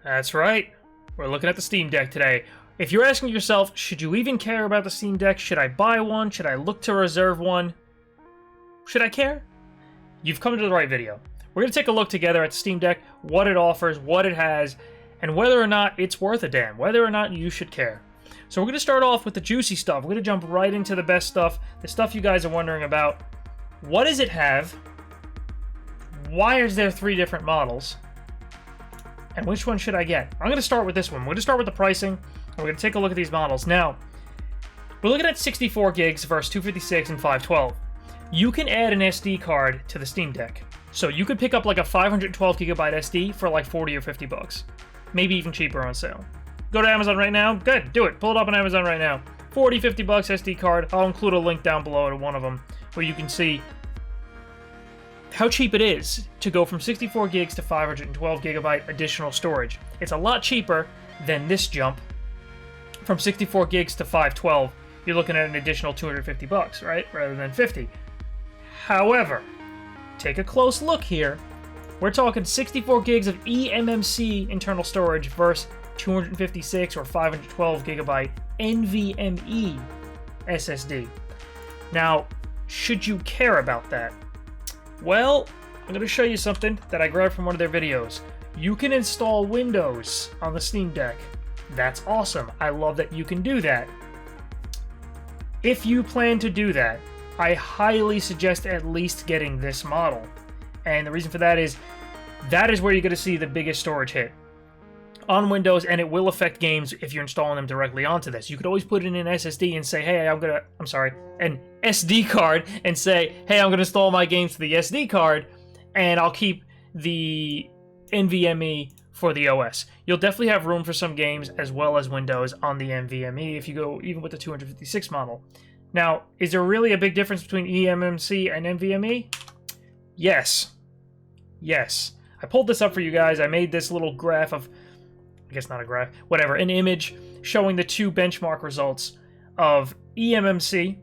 That's right. We're looking at the Steam Deck today. If you're asking yourself, should you even care about the Steam Deck? Should I buy one? Should I look to reserve one? Should I care? You've come to the right video. We're going to take a look together at the Steam Deck, what it offers, what it has, and whether or not it's worth a damn, whether or not you should care. So we're going to start off with the juicy stuff. We're going to jump right into the best stuff, the stuff you guys are wondering about. What does it have? Why is there 3 different models? And which one should I get? I'm going to start with this one. We're going to start with the pricing, and we're going to take a look at these models. Now, we're looking at 64 gigs versus 256 and 512. You can add an SD card to the Steam Deck. So you could pick up like a 512 gigabyte SD for like 40 or 50 bucks. Maybe even cheaper on sale. Go to Amazon right now. Good, do it. Pull it up on Amazon right now. 40, 50 bucks SD card. I'll include a link down below to one of them where you can see how cheap it is to go from 64 gigs to 512 gigabyte additional storage. It's a lot cheaper than this jump. From 64 gigs to 512, you're looking at an additional 250 bucks, right? Rather than 50. However, take a close look here. We're talking 64 gigs of eMMC internal storage versus 256 or 512 gigabyte NVMe SSD. Now, should you care about that? Well, I'm going to show you something that I grabbed from one of their videos. You can install Windows on the Steam Deck. That's awesome. I love that you can do that. If you plan to do that, I highly suggest at least getting this model. And the reason for that is where you're going to see the biggest storage hit on Windows, and it will affect games if you're installing them directly onto this. You could always put in an SSD and say, hey, an SD card and say, hey, I'm going to install my games to the SD card, and I'll keep the NVMe for the OS. You'll definitely have room for some games as well as Windows on the NVMe if you go even with the 256 model. Now, is there really a big difference between eMMC and NVMe? Yes. Yes. I pulled this up for you guys. I made this little graph of, I guess not a graph, whatever, an image showing the 2 benchmark results of eMMC,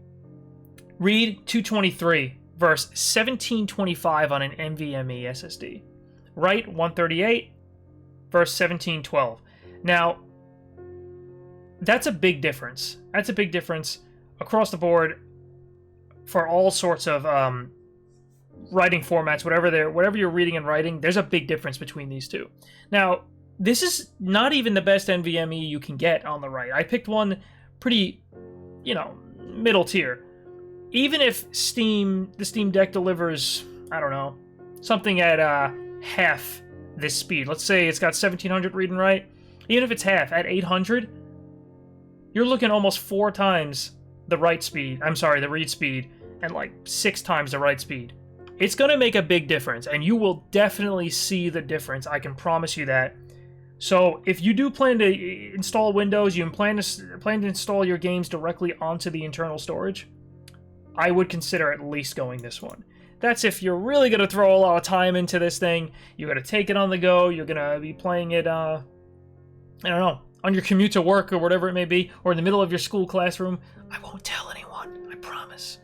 read 223 versus 1725 on an NVMe SSD. Write 138 versus 1712. Now, that's a big difference. That's a big difference across the board for all sorts of writing formats, whatever you're reading and writing. There's a big difference between these two. Now, this is not even the best NVMe you can get on the right. I picked one pretty, middle tier. Even if the Steam Deck delivers, I don't know, something at half this speed. Let's say it's got 1700 read and write. Even if it's half, at 800, you're looking almost 4 times the read speed, and like 6 times the write speed. It's going to make a big difference, and you will definitely see the difference. I can promise you that. So if you do plan to install Windows, you plan to install your games directly onto the internal storage, I would consider at least going this one. That's if you're really going to throw a lot of time into this thing. You're going to take it on the go. You're going to be playing it, I don't know, on your commute to work or whatever it may be, or in the middle of your school classroom. I won't tell anyone, I promise.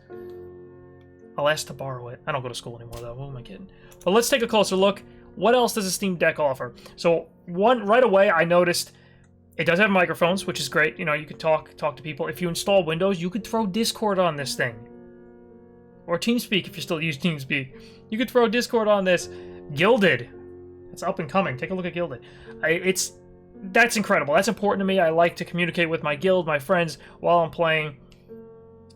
I'll ask to borrow it. I don't go to school anymore, though. What am I kidding? But let's take a closer look. What else does the Steam Deck offer? So, right away, I noticed it does have microphones, which is great. You can talk to people. If you install Windows, you could throw Discord on this thing. Or TeamSpeak, if you still use TeamSpeak. You could throw Discord on this. Gilded. It's up and coming. Take a look at Gilded. That's incredible. That's important to me. I like to communicate with my guild, my friends, while I'm playing.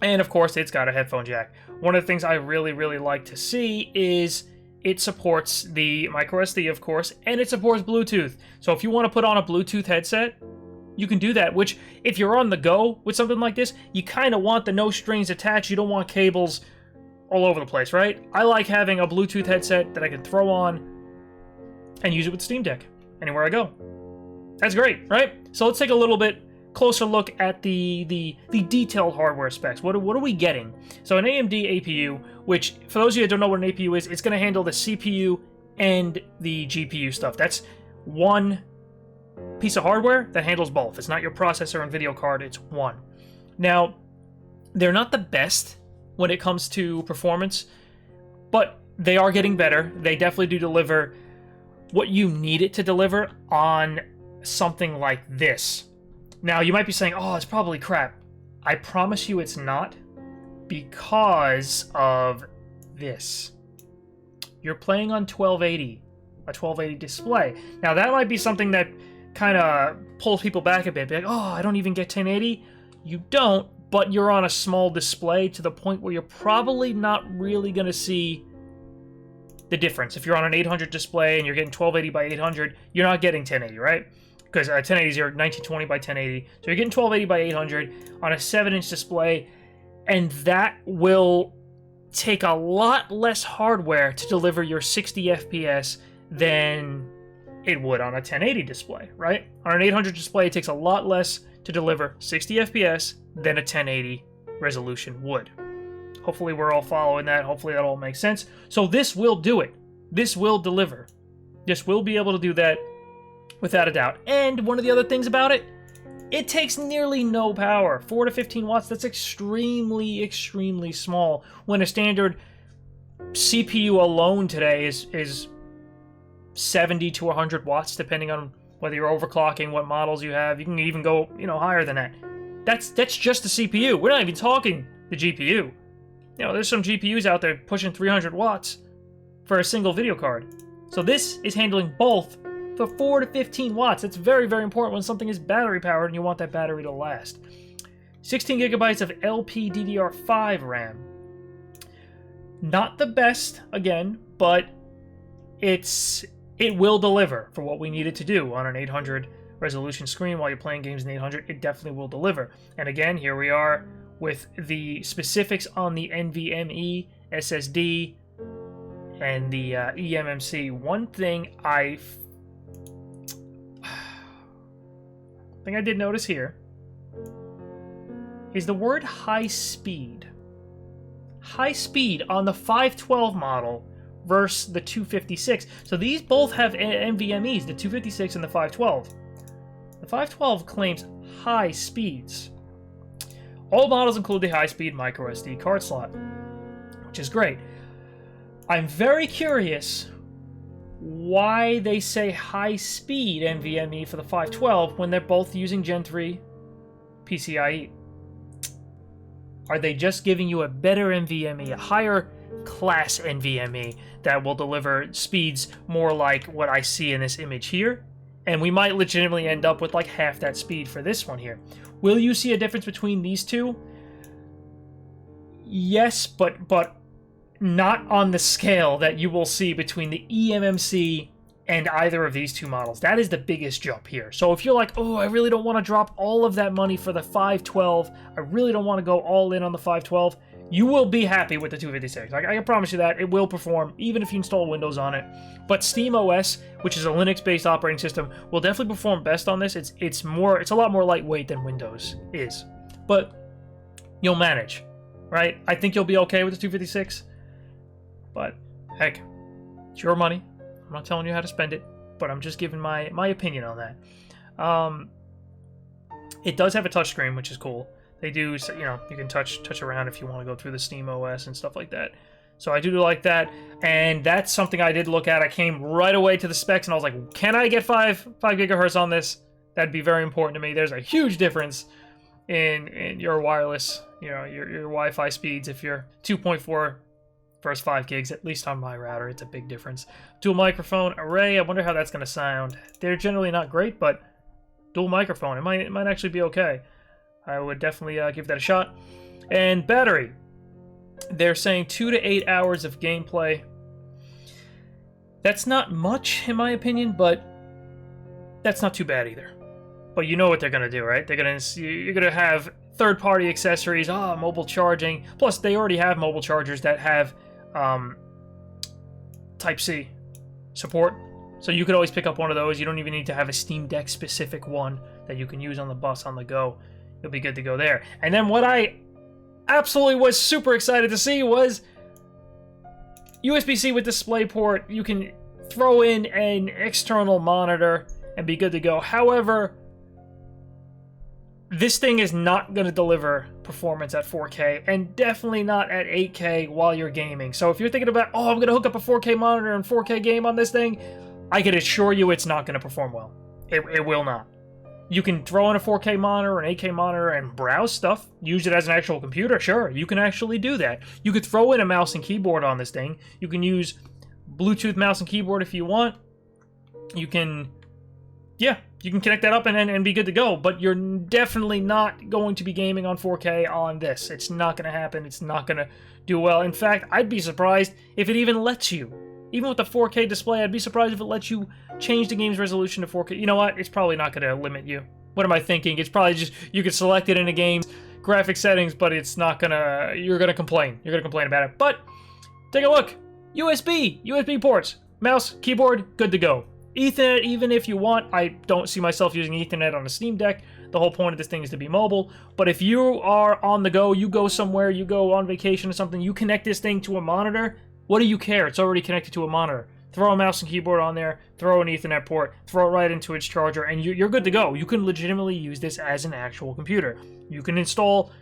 And, of course, it's got a headphone jack. One of the things I really, really like to see is it supports the microSD, of course, and it supports Bluetooth. So if you want to put on a Bluetooth headset, you can do that, which, if you're on the go with something like this, you kind of want the no strings attached. You don't want cables all over the place, right? I like having a Bluetooth headset that I can throw on and use it with Steam Deck anywhere I go. That's great, right? So let's take a little bit closer look at the detailed hardware specs. What are we getting? So an AMD APU, which, for those of you that don't know what an APU is, it's going to handle the CPU and the GPU stuff. That's one piece of hardware that handles both. It's not your processor and video card, it's one. Now, they're not the best when it comes to performance, but they are getting better. They definitely do deliver what you need it to deliver on something like this. Now, you might be saying, oh, it's probably crap. I promise you it's not, because of this. You're playing on 1280, a 1280 display. Now, that might be something that kind of pulls people back a bit. Be like, oh, I don't even get 1080. You don't, but you're on a small display to the point where you're probably not really going to see the difference. If you're on an 800 display and you're getting 1280 by 800, you're not getting 1080, right? Because 1080 is your 1920 by 1080. So you're getting 1280 by 800 on a 7-inch display, and that will take a lot less hardware to deliver your 60 FPS than it would on a 1080 display, right? On an 800 display, it takes a lot less to deliver 60 FPS than a 1080 resolution would. Hopefully we're all following that. Hopefully that all makes sense. So this will do it. This will deliver. This will be able to do that without a doubt. And one of the other things about it, it takes nearly no power. 4 to 15 watts, that's extremely, extremely small. When a standard CPU alone today is 70 to 100 watts, depending on whether you're overclocking, what models you have. You can even go, higher than that. That's just the CPU. We're not even talking the GPU. There's some GPUs out there pushing 300 watts for a single video card. So this is handling both for 4 to 15 watts. That's very, very important when something is battery powered and you want that battery to last. 16 gigabytes of LPDDR5 RAM. Not the best, again, but it will deliver for what we need it to do on an 800 resolution screen while you're playing games in 800. It definitely will deliver. And again, here we are with the specifics on the NVMe SSD and the eMMC. One thing I did notice here is the word high speed. High speed on the 512 model versus the 256. So these both have NVMEs, the 256 and the 512. The 512 claims high speeds. All models include the high-speed microSD card slot, which is great. I'm very curious why they say high-speed NVMe for the 512 when they're both using Gen 3 PCIe. Are they just giving you a better NVMe, a higher class NVMe that will deliver speeds more like what I see in this image here? And we might legitimately end up with like half that speed for this one here. Will you see a difference between these two? Yes, but not on the scale that you will see between the eMMC and either of these two models. That is the biggest jump here. So if you're like, oh, I really don't want to drop all of that money for the 512, I really don't want to go all in on the 512, you will be happy with the 256. I can promise you that. It will perform, even if you install Windows on it. But SteamOS, which is a Linux-based operating system, will definitely perform best on this. It's a lot more lightweight than Windows is. But you'll manage, right? I think you'll be okay with the 256. But, heck, it's your money. I'm not telling you how to spend it, but I'm just giving my opinion on that. It does have a touchscreen, which is cool. They do, you can touch around if you want to go through the SteamOS and stuff like that. So I do like that, and that's something I did look at. I came right away to the specs, and I was like, can I get 5 gigahertz on this? That'd be very important to me. There's a huge difference in your wireless, your Wi-Fi speeds. If you're 2.4 versus 5 gigs, at least on my router, it's a big difference. Dual microphone array, I wonder how that's going to sound. They're generally not great, but dual microphone, it might actually be okay. I would definitely give that a shot. And battery. They're saying 2 to 8 hours of gameplay. That's not much, in my opinion, but that's not too bad either. But you know what they're going to do, right? You're going to have third-party accessories, mobile charging. Plus, they already have mobile chargers that have Type-C support. So you could always pick up one of those. You don't even need to have a Steam Deck-specific one that you can use on the bus on the go. You'll be good to go there. And then what I absolutely was super excited to see was USB-C with DisplayPort. You can throw in an external monitor and be good to go. However, this thing is not going to deliver performance at 4K, and definitely not at 8K while you're gaming. So if you're thinking about, I'm going to hook up a 4K monitor and 4K game on this thing, I can assure you it's not going to perform well. It will not. You can throw in a 4K monitor, an 8K monitor, and browse stuff. Use it as an actual computer. Sure, you can actually do that. You could throw in a mouse and keyboard on this thing. You can use Bluetooth mouse and keyboard if you want. You can, yeah, you can connect that up and be good to go. But you're definitely not going to be gaming on 4K on this. It's not going to happen. It's not going to do well. In fact, I'd be surprised if it even lets you. Even with the 4K display, I'd be surprised if it lets you change the game's resolution to 4K. You know what? It's probably not going to limit you. What am I thinking? It's probably just, you could select it in a game's graphic settings, but it's not going to, you're going to complain. You're going to complain about it. But, take a look. USB ports. Mouse, keyboard, good to go. Ethernet, even if you want. I don't see myself using Ethernet on a Steam Deck. The whole point of this thing is to be mobile. But if you are on the go, you go somewhere, you go on vacation or something, you connect this thing to a monitor, what do you care? It's already connected to a monitor. Throw a mouse and keyboard on there, throw an Ethernet port, throw it right into its charger, and you're good to go. You can legitimately use this as an actual computer. You can install,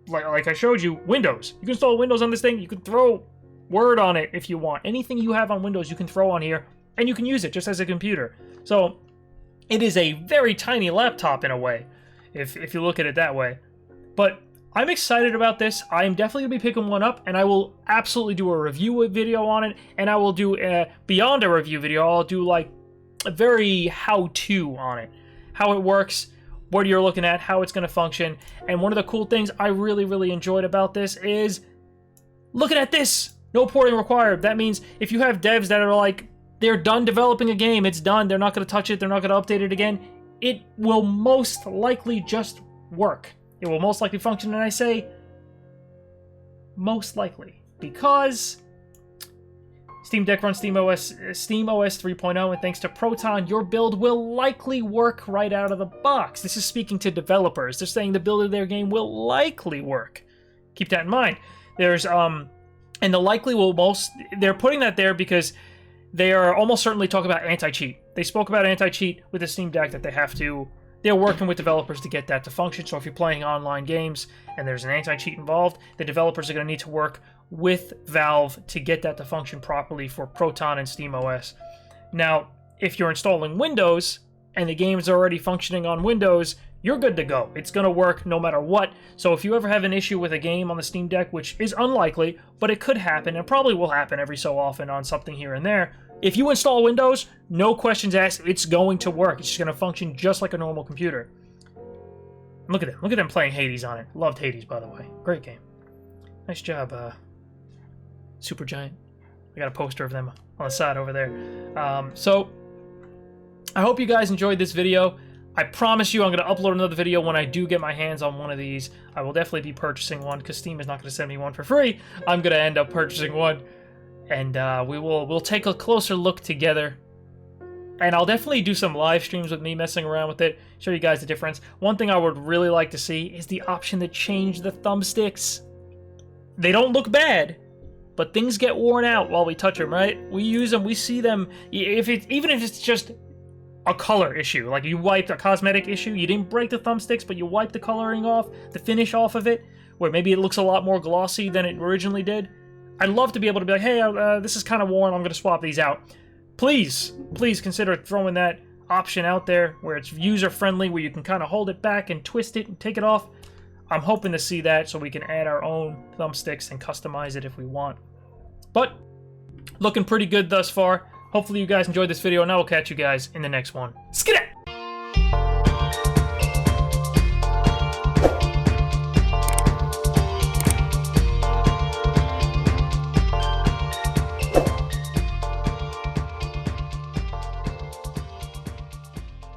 like I showed you, Windows. You can install Windows on this thing. You can throw Word on it if you want. Anything you have on Windows, you can throw on here, and you can use it just as a computer. So it is a very tiny laptop in a way, if you look at it that way. But I'm excited about this. I'm definitely going to be picking one up, and I will absolutely do a review video on it, and I will do, beyond a review video, I'll do like a very how-to on it. How it works, what you're looking at, how it's going to function. And one of the cool things I really, really enjoyed about this is, looking at this! No porting required. That means if you have devs that are like, they're done developing a game, it's done, they're not going to touch it, they're not going to update it again, it will most likely just work. It will most likely function, and I say most likely because Steam Deck runs SteamOS 3.0, and thanks to Proton, your build will likely work right out of the box. This is speaking to developers. They're saying the build of their game will likely work. Keep that in mind. There's and the likely will they're putting that there because they are almost certainly talking about anti-cheat. They spoke about anti-cheat with the Steam Deck that they're working with developers to get that to function. So if you're playing online games and there's an anti-cheat involved, the developers are going to need to work with Valve to get that to function properly for Proton and SteamOS. Now, if you're installing Windows and the game is already functioning on Windows, you're good to go. It's going to work no matter what. So if you ever have an issue with a game on the Steam Deck, which is unlikely, but it could happen, and probably will happen every so often on something here and there, if you install Windows, no questions asked, it's going to work. It's just going to function just like a normal computer. Look at them. Look at them playing Hades on it. Loved Hades, by the way. Great game. Nice job, Supergiant. I got a poster of them on the side over there. So, I hope you guys enjoyed this video. I promise you I'm going to upload another video when I do get my hands on one of these. I will definitely be purchasing one because Steam is not going to send me one for free. I'm going to end up purchasing one. And we'll take a closer look together. And I'll definitely do some live streams with me messing around with it, show you guys the difference. One thing I would really like to see is the option to change the thumbsticks. They don't look bad, but things get worn out while we touch them, right? We use them, we see them. Even if it's just a color issue, like you wiped a cosmetic issue, you didn't break the thumbsticks, but you wiped the coloring off, the finish off of it, where maybe it looks a lot more glossy than it originally did. I'd love to be able to be like, hey, this is kind of worn, I'm going to swap these out. Please consider throwing that option out there where it's user-friendly, where you can kind of hold it back and twist it and take it off. I'm hoping to see that so we can add our own thumbsticks and customize it if we want. But, looking pretty good thus far. Hopefully you guys enjoyed this video, and I will catch you guys in the next one. Skidoo!